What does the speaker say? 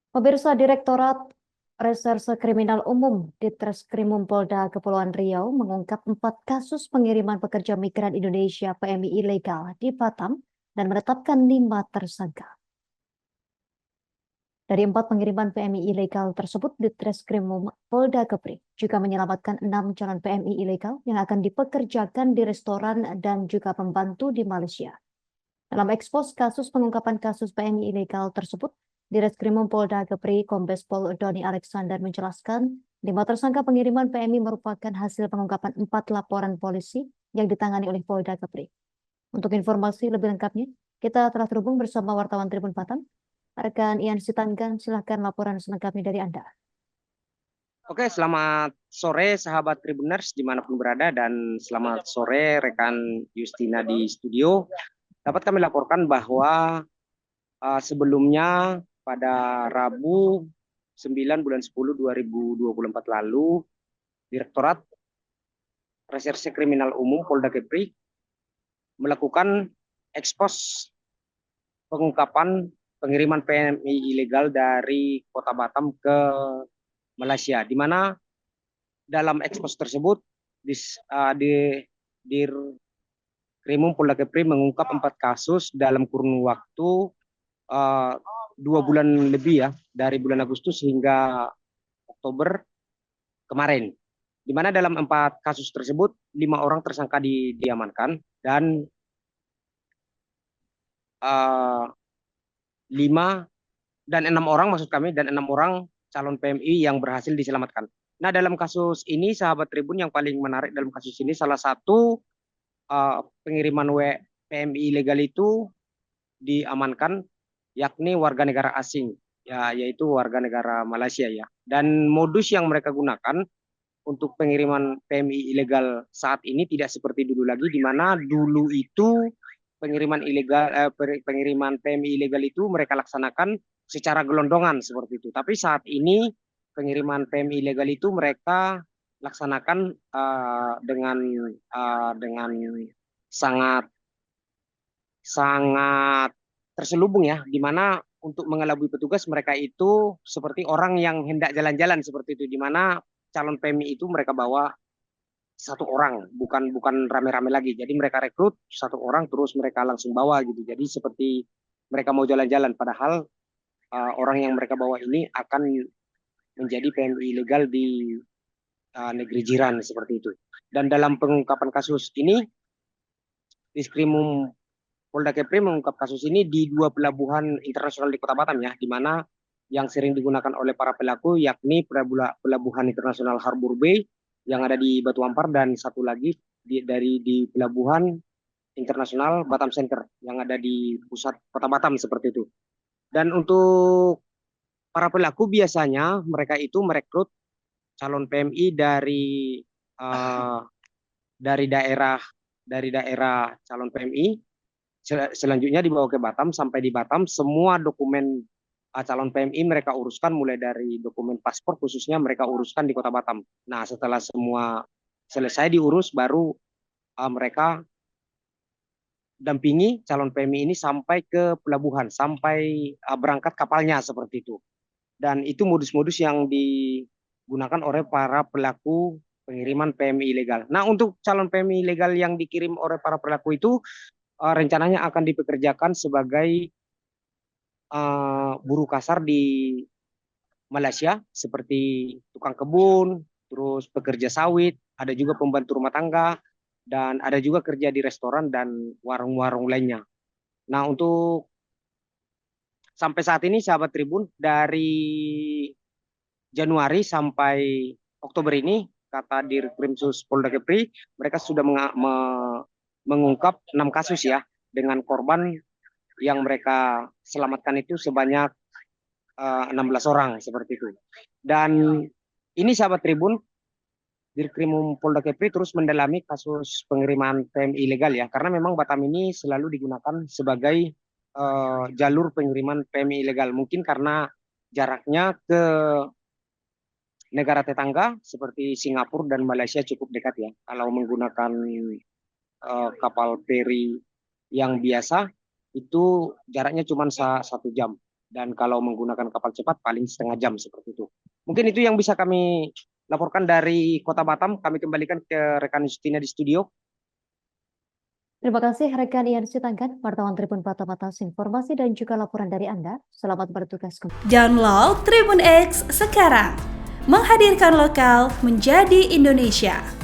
Pemirsa Direktorat Reserse Kriminal Umum Ditreskrimum Polda Kepulauan Riau mengungkap 4 kasus pengiriman pekerja migran Indonesia PMI ilegal di Batam dan menetapkan 5 tersangka. Dari 4 pengiriman PMI ilegal tersebut, Ditreskrimum Polda Kepri juga menyelamatkan 6 calon PMI ilegal yang akan dipekerjakan di restoran dan juga pembantu di Malaysia. Dalam ekspos kasus pengungkapan kasus PMI ilegal tersebut, Direskrimum Polda Kepri Kombes Pol Doni Alexander menjelaskan 5 tersangka pengiriman PMI merupakan hasil pengungkapan 4 laporan polisi yang ditangani oleh Polda Kepri. Untuk informasi lebih lengkapnya, kita telah terhubung bersama wartawan Tribun Batam. Rekan Ian Sitanggang, silakan laporan selengkapnya dari Anda. Oke, selamat sore sahabat Tribuners dimanapun berada dan selamat sore rekan Justina di studio. Dapat kami laporkan bahwa sebelumnya pada Rabu 9 bulan 10 2024 lalu, Direktorat Reserse Kriminal Umum Polda Kepri melakukan ekspos pengungkapan pengiriman PMI ilegal dari Kota Batam ke Malaysia, di mana dalam ekspos tersebut di Krimum Polda Kepri mengungkap 4 kasus dalam kurun waktu 2 bulan lebih ya, dari bulan Agustus hingga Oktober kemarin. Di mana dalam 4 kasus tersebut 5 orang tersangka diamankan dan 6 orang maksud kami, dan 6 orang calon PMI yang berhasil diselamatkan. Nah, dalam kasus ini sahabat Tribun, yang paling menarik dalam kasus ini salah satu pengiriman PMI ilegal itu diamankan, yakni warga negara asing, ya, yaitu warga negara Malaysia ya. Dan modus yang mereka gunakan untuk pengiriman PMI ilegal saat ini tidak seperti dulu lagi, di mana dulu itu pengiriman PMI ilegal itu mereka laksanakan secara gelondongan seperti itu. Tapi saat ini pengiriman PMI ilegal itu mereka laksanakan dengan sangat sangat terselubung ya, di mana untuk mengelabui petugas mereka itu seperti orang yang hendak jalan-jalan seperti itu, di mana calon PMI itu mereka bawa 1 orang, bukan rame-rame lagi. Jadi mereka rekrut 1 orang terus mereka langsung bawa gitu. Jadi seperti mereka mau jalan-jalan, padahal orang yang mereka bawa ini akan menjadi PMI ilegal di negeri jiran seperti itu. Dan dalam pengungkapan kasus ini, Diskrimum Polda Kepri mengungkap kasus ini di 2 pelabuhan internasional di Kota Batam ya, di mana yang sering digunakan oleh para pelaku yakni pelabuhan internasional Harbour Bay yang ada di Batu Ampar, dan satu lagi di pelabuhan internasional Batam Center yang ada di pusat Kota Batam seperti itu. Dan untuk para pelaku biasanya mereka itu merekrut calon PMI uh, dari daerah calon PMI. Selanjutnya dibawa ke Batam. Sampai di Batam semua dokumen calon PMI mereka uruskan, mulai dari dokumen paspor khususnya mereka uruskan di Kota Batam. Nah, setelah semua selesai diurus, baru mereka dampingi calon PMI ini sampai ke pelabuhan, sampai berangkat kapalnya seperti itu. Dan itu modus-modus yang digunakan oleh para pelaku pengiriman PMI ilegal. Nah, untuk calon PMI ilegal yang dikirim oleh para pelaku itu rencananya akan dipekerjakan sebagai buruh kasar di Malaysia, seperti tukang kebun, terus pekerja sawit, ada juga pembantu rumah tangga, dan ada juga kerja di restoran dan warung-warung lainnya. Nah, untuk sampai saat ini sahabat Tribun, dari Januari sampai Oktober ini, kata Dirkrimsus Polda Kepri, mereka sudah mengungkap 6 kasus ya, dengan korban yang mereka selamatkan itu sebanyak 16 orang seperti itu. Dan ini sahabat Tribun, Dirkrimum Polda Kepri terus mendalami kasus pengiriman PMI ilegal ya, karena memang Batam ini selalu digunakan sebagai jalur pengiriman PMI ilegal. Mungkin karena jaraknya ke negara tetangga seperti Singapura dan Malaysia cukup dekat ya. Kalau menggunakan kapal feri yang biasa itu jaraknya cuma 1 jam. Dan kalau menggunakan kapal cepat paling setengah jam seperti itu. Mungkin itu yang bisa kami laporkan dari Kota Batam. Kami kembalikan ke rekan Justina di studio. Terima kasih rekan Ian Sitangkan, wartawan Tribun Batam atas informasi dan juga laporan dari Anda. Selamat bertugas kembali. Download Tribun X sekarang, menghadirkan lokal menjadi Indonesia.